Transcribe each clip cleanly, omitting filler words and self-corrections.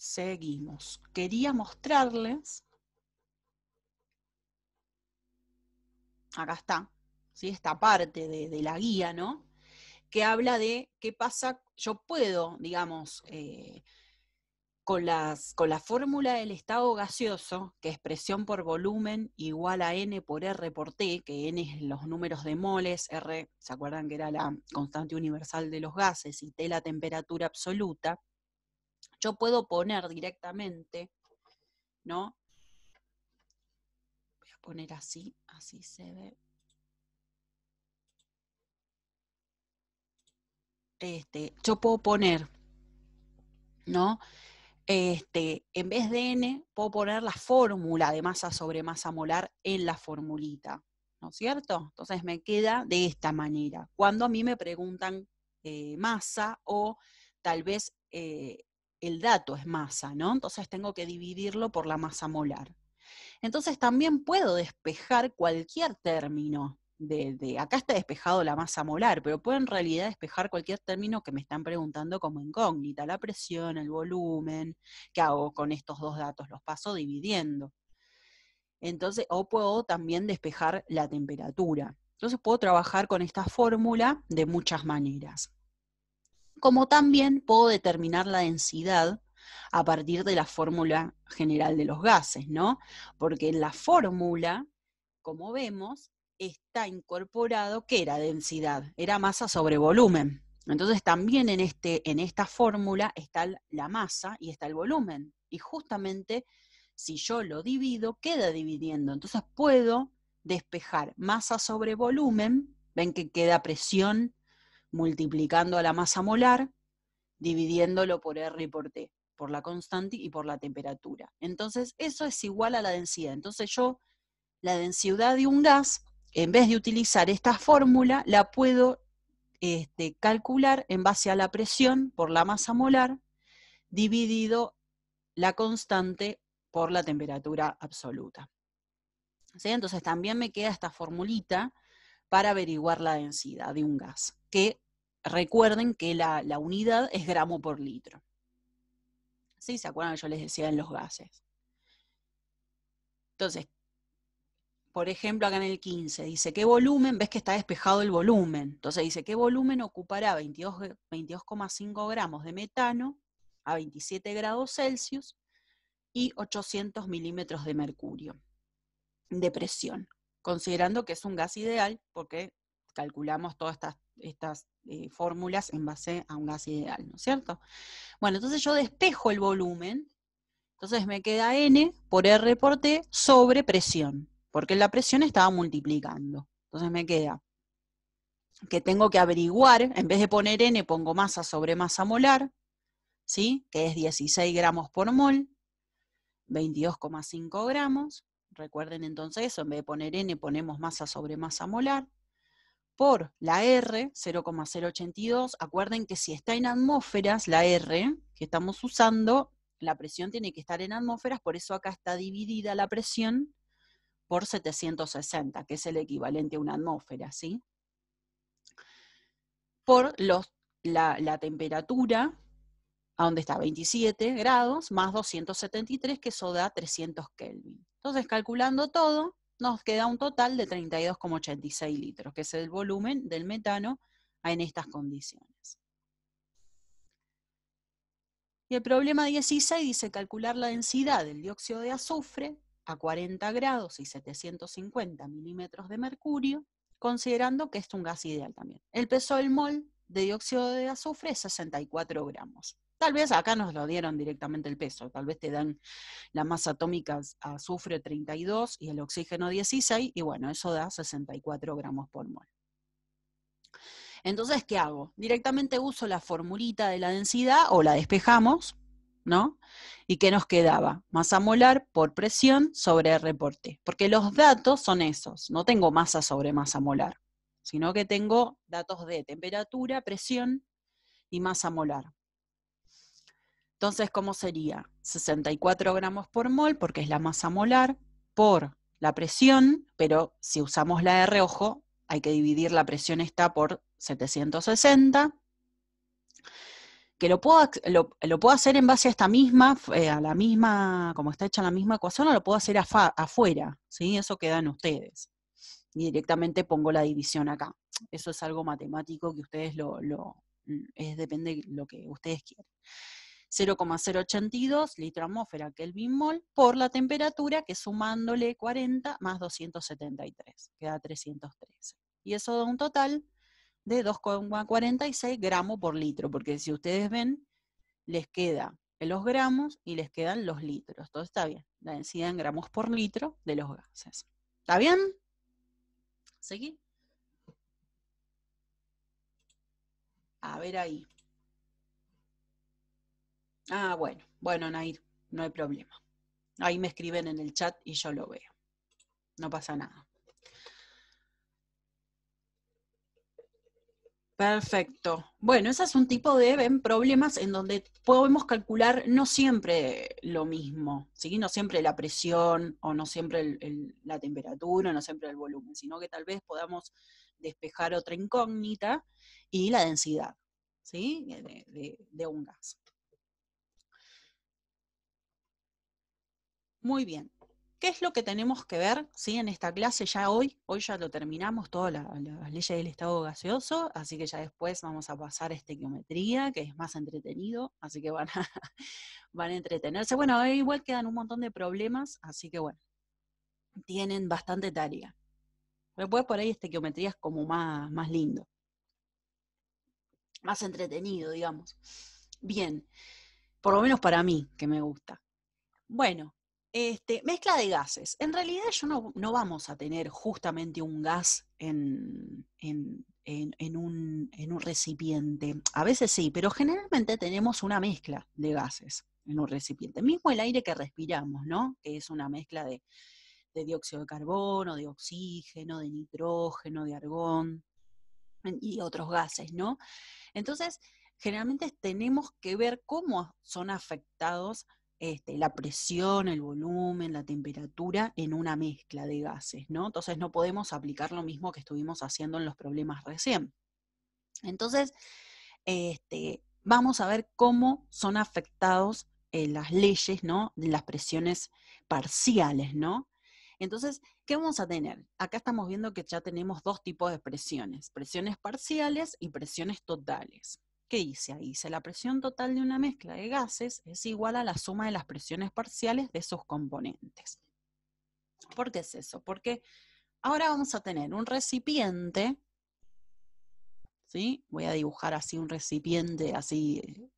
Seguimos. Quería mostrarles, acá está, ¿sí? Esta parte de la guía, ¿no? Que habla de qué pasa, yo puedo, digamos, con la fórmula del estado gaseoso, que es presión por volumen igual a N por R por T, que N es los números de moles, R, ¿se acuerdan que era la constante universal de los gases, y T la temperatura absoluta? Yo puedo poner directamente, ¿no? Voy a poner así, así se ve. Yo puedo poner, ¿no? En vez de N, puedo poner la fórmula de masa sobre masa molar en la formulita, ¿no es cierto? Entonces me queda de esta manera. Cuando a mí me preguntan masa o tal vez el dato es masa, ¿no? Entonces tengo que dividirlo por la masa molar. Entonces también puedo despejar cualquier término. Acá está despejado la masa molar, pero puedo en realidad despejar cualquier término que me están preguntando como incógnita, la presión, el volumen. ¿Qué hago con estos dos datos? Los paso dividiendo. Entonces, o puedo también despejar la temperatura. Entonces puedo trabajar con esta fórmula de muchas maneras. Como también puedo determinar la densidad a partir de la fórmula general de los gases, ¿no? Porque en la fórmula, como vemos, está incorporado, ¿qué era densidad? Era masa sobre volumen. Entonces también en esta fórmula está la masa y está el volumen. Y justamente si yo lo divido, queda dividiendo. Entonces puedo despejar masa sobre volumen, ven que queda presión multiplicando a la masa molar, dividiéndolo por R y por T, por la constante y por la temperatura. Entonces eso es igual a la densidad. Entonces yo la densidad de un gas, en vez de utilizar esta fórmula, la puedo calcular en base a la presión por la masa molar, dividido la constante por la temperatura absoluta. ¿Sí? Entonces también me queda esta formulita para averiguar la densidad de un gas, que recuerden que la unidad es gramo por litro. ¿Sí? ¿Se acuerdan que yo les decía en los gases? Entonces, por ejemplo, acá en el 15 dice, ¿qué volumen? Ves que está despejado el volumen. Entonces dice, ¿qué volumen ocupará 22,5 gramos de metano a 27 grados Celsius y 800 milímetros de mercurio de presión? Considerando que es un gas ideal porque calculamos todas estas fórmulas en base a un gas ideal, ¿no es cierto? Bueno, entonces yo despejo el volumen, entonces me queda N por R por T sobre presión, porque la presión estaba multiplicando. Entonces me queda que tengo que averiguar, en vez de poner N pongo masa sobre masa molar, ¿sí? Que es 16 gramos por mol, 22,5 gramos. Recuerden entonces eso, en vez de poner N ponemos masa sobre masa molar, por la R, 0,082. Acuerden que si está en atmósferas, la R que estamos usando, la presión tiene que estar en atmósferas, por eso acá está dividida la presión por 760, que es el equivalente a una atmósfera, ¿sí? Por la temperatura, a donde está 27 grados, más 273, que eso da 300 Kelvin. Entonces, calculando todo, nos queda un total de 32,86 litros, que es el volumen del metano en estas condiciones. Y el problema 16 dice calcular la densidad del dióxido de azufre a 40 grados y 750 milímetros de mercurio, considerando que es un gas ideal también. El peso del mol de dióxido de azufre es 64 gramos. Tal vez acá nos lo dieron directamente el peso, tal vez te dan la masa atómica a azufre 32 y el oxígeno 16, y bueno, eso da 64 gramos por mol. Entonces, ¿qué hago? Directamente uso la formulita de la densidad o la despejamos, ¿no? ¿Y qué nos quedaba? Masa molar por presión sobre R por T. Porque los datos son esos, no tengo masa sobre masa molar, sino que tengo datos de temperatura, presión y masa molar. Entonces, ¿cómo sería? 64 gramos por mol, porque es la masa molar, por la presión, pero si usamos la R, ojo, hay que dividir la presión esta por 760, que lo puedo hacer en base a esta misma, a la misma, como está hecha la misma ecuación, o lo puedo hacer afuera, ¿sí? Eso queda en ustedes. Y directamente pongo la división acá. Eso es algo matemático que ustedes depende de lo que ustedes quieran. 0,082 litro atmósfera Kelvin mol por la temperatura, que sumándole 40 más 273, queda 313. Y eso da un total de 2,46 gramos por litro, porque si ustedes ven, les queda los gramos y les quedan los litros. Todo está bien. La densidad en gramos por litro de los gases. ¿Está bien? ¿Seguí? A ver ahí. Ah, bueno, Nair, no hay problema. Ahí me escriben en el chat y yo lo veo. No pasa nada. Perfecto. Bueno, ese es un tipo de problemas en donde podemos calcular no siempre lo mismo, ¿sí? No siempre la presión, o no siempre la temperatura, no siempre el volumen, sino que tal vez podamos despejar otra incógnita y la densidad, ¿sí? de un gas. Muy bien. ¿Qué es lo que tenemos que ver, ¿sí? En esta clase ya hoy ya lo terminamos, todas las leyes del estado gaseoso, así que ya después vamos a pasar a estequiometría, que es más entretenido, así que van a entretenerse. Bueno, igual quedan un montón de problemas, así que bueno, tienen bastante tarea. Después por ahí estequiometría es como más lindo, más entretenido, digamos. Bien, por lo menos para mí, que me gusta. Bueno, mezcla de gases. En realidad no vamos a tener justamente un gas en un recipiente. A veces sí, pero generalmente tenemos una mezcla de gases en un recipiente. Mismo el aire que respiramos, ¿no? Que es una mezcla de dióxido de carbono, de oxígeno, de nitrógeno, de argón y otros gases, ¿no? Entonces, generalmente tenemos que ver cómo son afectados la presión, el volumen, la temperatura en una mezcla de gases, ¿no? Entonces no podemos aplicar lo mismo que estuvimos haciendo en los problemas recién. Entonces, vamos a ver cómo son afectados las leyes, ¿no? De las presiones parciales, ¿no? Entonces, ¿qué vamos a tener? Acá estamos viendo que ya tenemos dos tipos de presiones parciales y presiones totales. ¿Qué dice ahí? Dice, la presión total de una mezcla de gases es igual a la suma de las presiones parciales de sus componentes. ¿Por qué es eso? Porque ahora vamos a tener un recipiente, ¿sí? Voy a dibujar así un recipiente así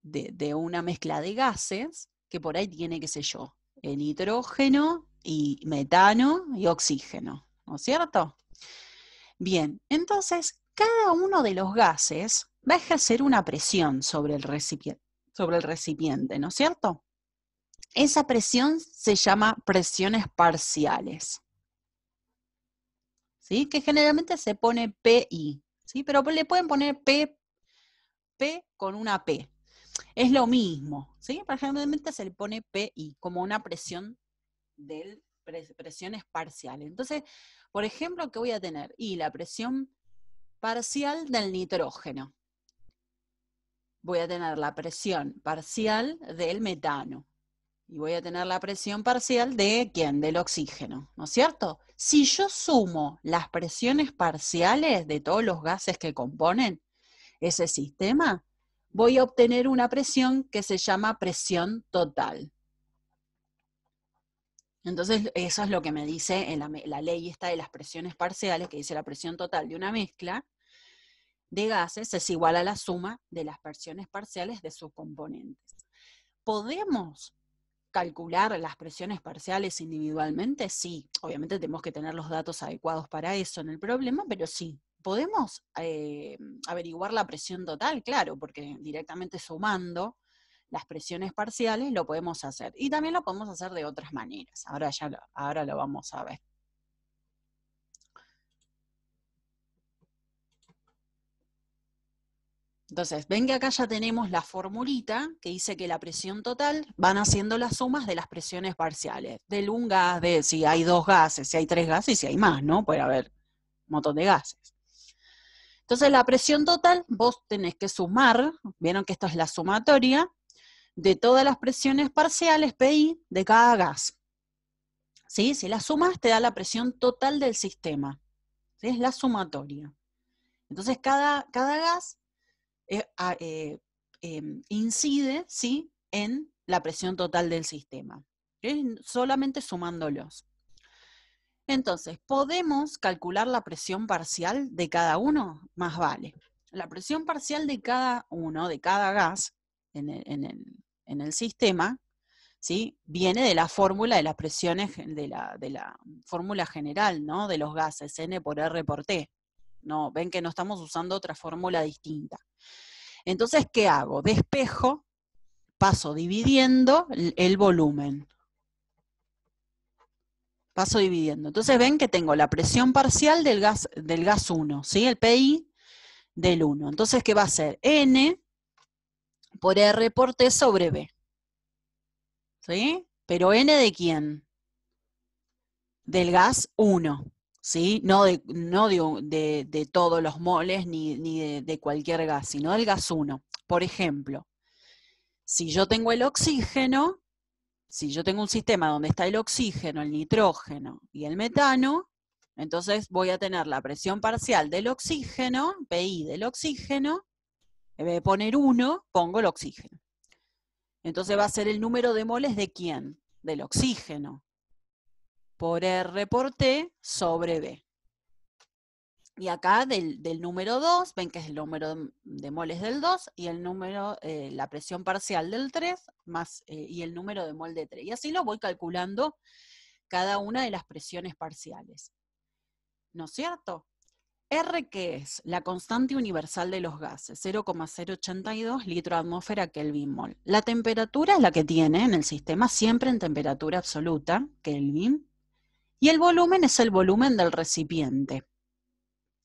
de una mezcla de gases, que por ahí tiene, qué sé yo, nitrógeno y metano y oxígeno, ¿no es cierto? Bien, entonces cada uno de los gases va a ejercer una presión sobre el recipiente, ¿no es cierto? Esa presión se llama presiones parciales, ¿sí? Que generalmente se pone PI, ¿sí? Pero le pueden poner P con una P. Es lo mismo, ¿sí? Generalmente se le pone PI como una presión presiones parciales. Entonces, por ejemplo, ¿qué voy a tener? Y la presión parcial del nitrógeno. Voy a tener la presión parcial del metano. Y voy a tener la presión parcial de ¿quién? Del oxígeno, ¿no es cierto? Si yo sumo las presiones parciales de todos los gases que componen ese sistema, voy a obtener una presión que se llama presión total. Entonces, eso es lo que me dice en la ley esta de las presiones parciales, que dice la presión total de una mezcla de gases es igual a la suma de las presiones parciales de sus componentes. ¿Podemos calcular las presiones parciales individualmente? Sí, obviamente tenemos que tener los datos adecuados para eso en el problema, pero sí. ¿Podemos averiguar la presión total? Claro, porque directamente sumando las presiones parciales lo podemos hacer. Y también lo podemos hacer de otras maneras. Ahora lo vamos a ver. Entonces, ven que acá ya tenemos la formulita que dice que la presión total van haciendo las sumas de las presiones parciales. Del un gas, de si hay dos gases, si hay tres gases y si hay más, ¿no? Puede haber un montón de gases. Entonces la presión total, vos tenés que sumar, vieron que esto es la sumatoria, de todas las presiones parciales, PI, de cada gas. ¿Sí? Si la sumas, te da la presión total del sistema. ¿Sí? Es la sumatoria. Entonces cada gas incide, ¿sí?, en la presión total del sistema. ¿Sí? Solamente sumándolos. Entonces, ¿podemos calcular la presión parcial de cada uno? Más vale. La presión parcial de cada uno, de cada gas en el sistema, ¿sí?, viene de la fórmula de las presiones, de la fórmula general, ¿no?, de los gases, N por R por T. No, ven que no estamos usando otra fórmula distinta. Entonces, ¿qué hago? Despejo, paso dividiendo el volumen. Paso dividiendo. Entonces ven que tengo la presión parcial del gas 1, ¿sí? El PI del 1. Entonces, ¿qué va a ser? N por R por T sobre B. ¿Sí? ¿Pero N de quién? Del gas 1, ¿sí? No de todos los moles ni de cualquier gas, sino del gas 1. Por ejemplo, si yo tengo el oxígeno, si yo tengo un sistema donde está el oxígeno, el nitrógeno y el metano, entonces voy a tener la presión parcial del oxígeno, PI del oxígeno, en vez de poner 1, pongo el oxígeno. Entonces va a ser el número de moles de ¿quién? Del oxígeno, por R por T sobre B. Y acá del número 2, ven que es el número de moles del 2, y el número, la presión parcial del 3, más, y el número de mol de 3. Y así lo voy calculando cada una de las presiones parciales. ¿No es cierto? R, ¿qué es? La constante universal de los gases, 0,082 litro atmósfera Kelvin mol. La temperatura es la que tiene en el sistema, siempre en temperatura absoluta, Kelvin, y el volumen es el volumen del recipiente.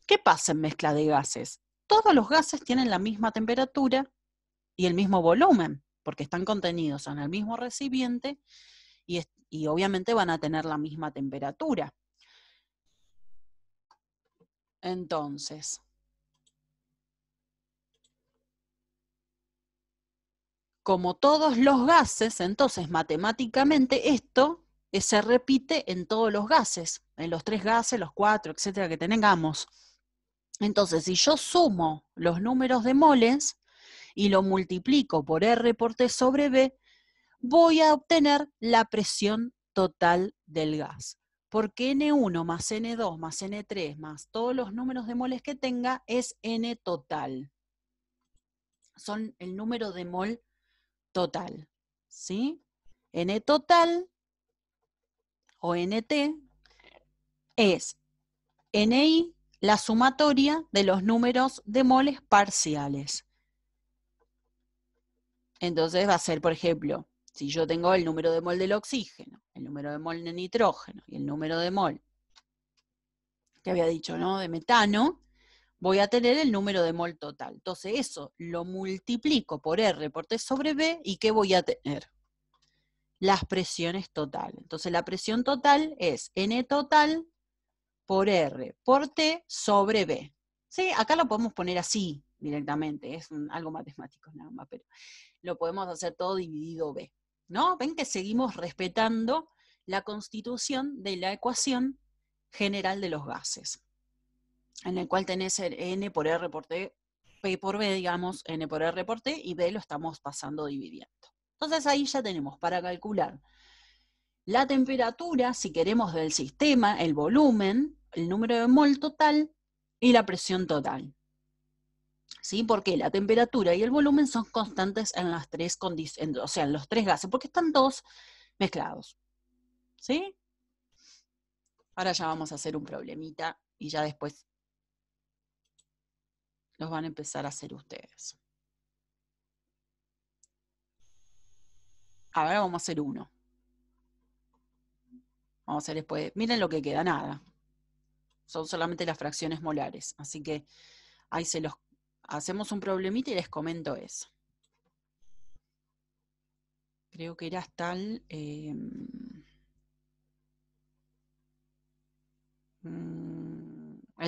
¿Qué pasa en mezcla de gases? Todos los gases tienen la misma temperatura y el mismo volumen, porque están contenidos en el mismo recipiente y obviamente van a tener la misma temperatura. Entonces, como todos los gases, entonces matemáticamente esto se repite en todos los gases, en los 3 gases, los 4, etcétera, que tengamos. Entonces, si yo sumo los números de moles y lo multiplico por R por T sobre B, voy a obtener la presión total del gas. Porque N1 más N2 más N3 más todos los números de moles que tenga es N total. Son el número de mol total, ¿sí? N total o NT es NI, la sumatoria de los números de moles parciales. Entonces va a ser, por ejemplo, si yo tengo el número de mol del oxígeno, el número de mol de nitrógeno y el número de mol, que había dicho, ¿no?, de metano, voy a tener el número de mol total. Entonces eso lo multiplico por R por T sobre B, ¿y qué voy a tener? Las presiones total. Entonces la presión total es N total por R por T sobre B. ¿Sí? Acá lo podemos poner así directamente, es algo matemático nada más, pero lo podemos hacer todo dividido B, ¿no? Ven que seguimos respetando la constitución de la ecuación general de los gases, en el cual tenés el N por R por T, P por B, digamos, N por R por T, y B lo estamos pasando dividiendo. Entonces ahí ya tenemos para calcular la temperatura, si queremos, del sistema, el volumen, el número de mol total y la presión total. ¿Sí? Porque la temperatura y el volumen son constantes en las tres condiciones, o sea, en los 3 gases, porque están todos mezclados. ¿Sí? Ahora ya vamos a hacer un problemita y ya después los van a empezar a hacer ustedes. Ahora vamos a hacer uno. Vamos a hacer después, miren lo que queda, nada. Son solamente las fracciones molares, así que ahí se los hacemos un problemita y les comento eso. Creo que era hasta el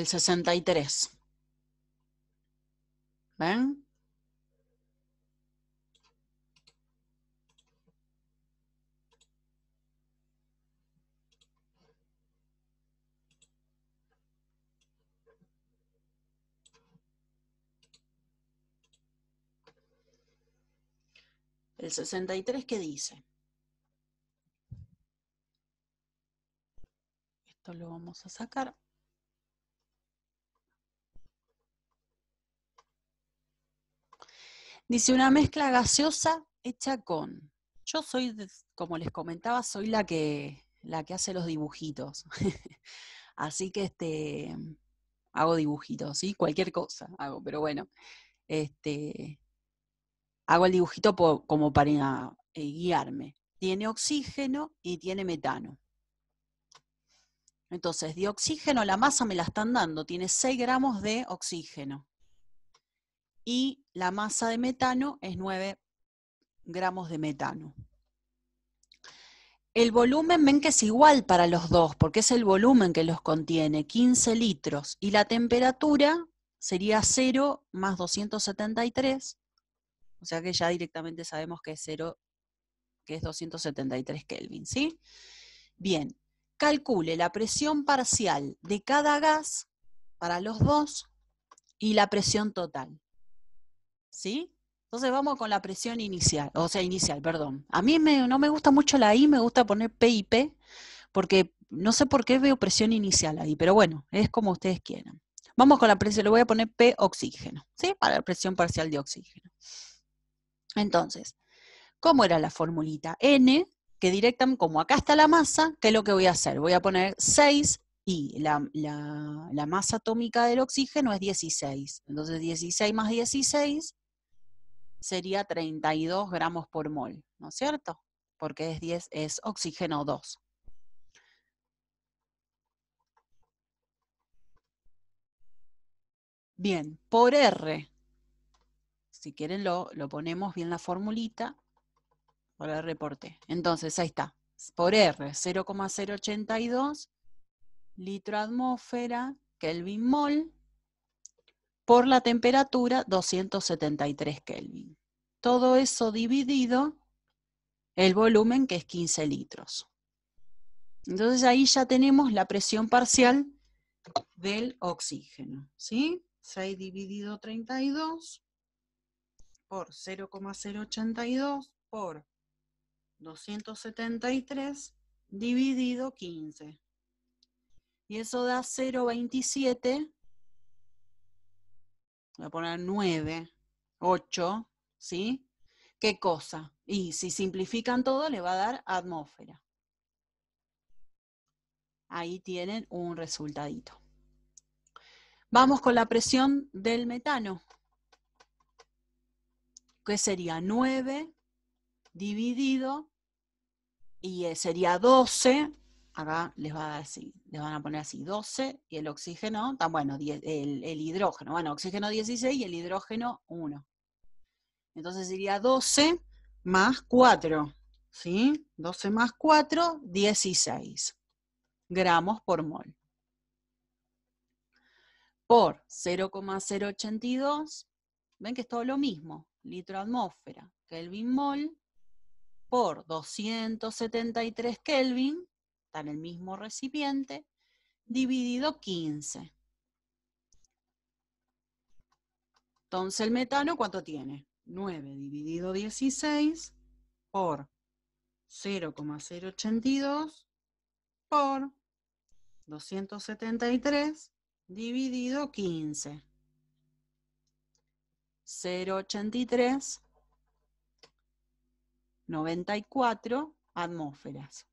63. ¿Ven? El 63, ¿qué dice? Esto lo vamos a sacar. Dice una mezcla gaseosa hecha con. Yo soy, como les comentaba, soy la que hace los dibujitos. Así que hago dibujitos, ¿sí? Cualquier cosa hago, pero bueno, hago el dibujito como para guiarme. Tiene oxígeno y tiene metano. Entonces, de oxígeno la masa me la están dando, tiene 6 gramos de oxígeno. Y la masa de metano es 9 gramos de metano. El volumen ven que es igual para los dos, porque es el volumen que los contiene, 15 litros. Y la temperatura sería 0 más 273, o sea que ya directamente sabemos que es 0, que es 273 Kelvin, ¿sí? Bien, calcule la presión parcial de cada gas para los dos y la presión total, ¿sí? Entonces vamos con la presión inicial, perdón. A mí no me gusta mucho la I, me gusta poner P y P, porque no sé por qué veo presión inicial ahí, pero bueno, es como ustedes quieran. Vamos con la presión, le voy a poner P oxígeno, ¿sí? Para la presión parcial de oxígeno. Entonces, ¿cómo era la formulita? N, que directamente, como acá está la masa, ¿qué es lo que voy a hacer? Voy a poner 6 y la masa atómica del oxígeno es 16. Entonces 16 más 16 sería 32 gramos por mol, ¿no es cierto? Porque es oxígeno 2. Bien, por R, si quieren lo ponemos bien la formulita, por R por T. Entonces ahí está, por R, 0,082 litro atmósfera, Kelvin mol, por la temperatura 273 Kelvin. Todo eso dividido el volumen, que es 15 litros. Entonces ahí ya tenemos la presión parcial del oxígeno, ¿sí? 6 dividido 32 por 0,082 por 273 dividido 15. Y eso da 0,27, voy a poner 9, 8, ¿sí? ¿Qué cosa? Y si simplifican todo, le va a dar atmósfera. Ahí tienen un resultadito. Vamos con la presión del metano, que sería 9 dividido, y sería 12, acá les va a dar así, les van a poner así, 12, y el oxígeno, bueno, el hidrógeno, bueno, oxígeno 16 y el hidrógeno 1. Entonces sería 12 más 4, ¿sí? 12 más 4, 16 gramos por mol. Por 0,082, ven que es todo lo mismo, litro atmósfera, Kelvin mol, por 273 Kelvin, está en el mismo recipiente, dividido 15. Entonces el metano, ¿cuánto tiene? 9 dividido 16 por 0,082 por 273 dividido 15. 0,83, 94 atmósferas.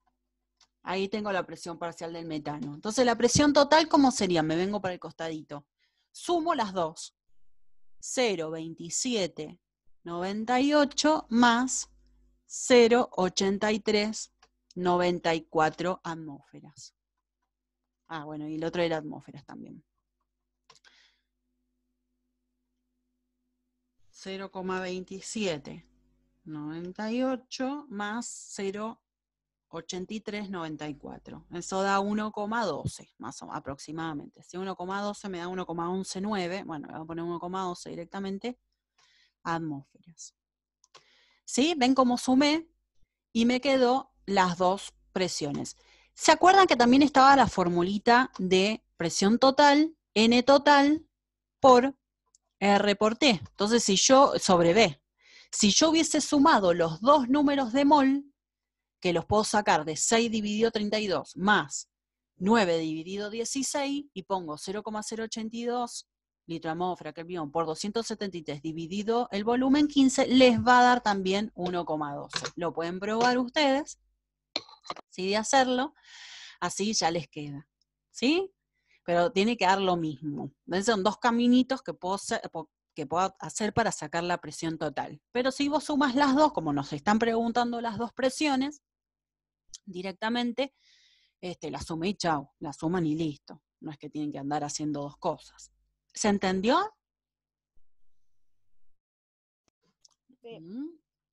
Ahí tengo la presión parcial del metano. Entonces la presión total, ¿cómo sería? Me vengo para el costadito. Sumo las dos. 0,2798 más 0,8394 atmósferas. Ah, bueno, y el otro era atmósferas también. 0,2798 más 0,8394 83,94. Eso da 1,12, más o menos, aproximadamente. Si 1,12 me da 1,119, bueno, voy a poner 1,12 directamente, atmósferas. ¿Sí? ¿Ven cómo sumé? Y me quedó las dos presiones. ¿Se acuerdan que también estaba la formulita de presión total, N total, por R por T? Entonces, si yo, sobre B, si yo hubiese sumado los dos números de mol, que los puedo sacar de 6 dividido 32 más 9 dividido 16 y pongo 0,082 litro de atmósfera Kelvin por 273 dividido el volumen 15, les va a dar también 1,12. Lo pueden probar ustedes, ¿sí? De hacerlo, así ya les queda, ¿sí? Pero tiene que dar lo mismo. Entonces son dos caminitos que puedo hacer para sacar la presión total. Pero si vos sumas las dos, como nos están preguntando las dos presiones, directamente la suma y chau, la suman y listo. No es que tienen que andar haciendo dos cosas. ¿Se entendió? Sí.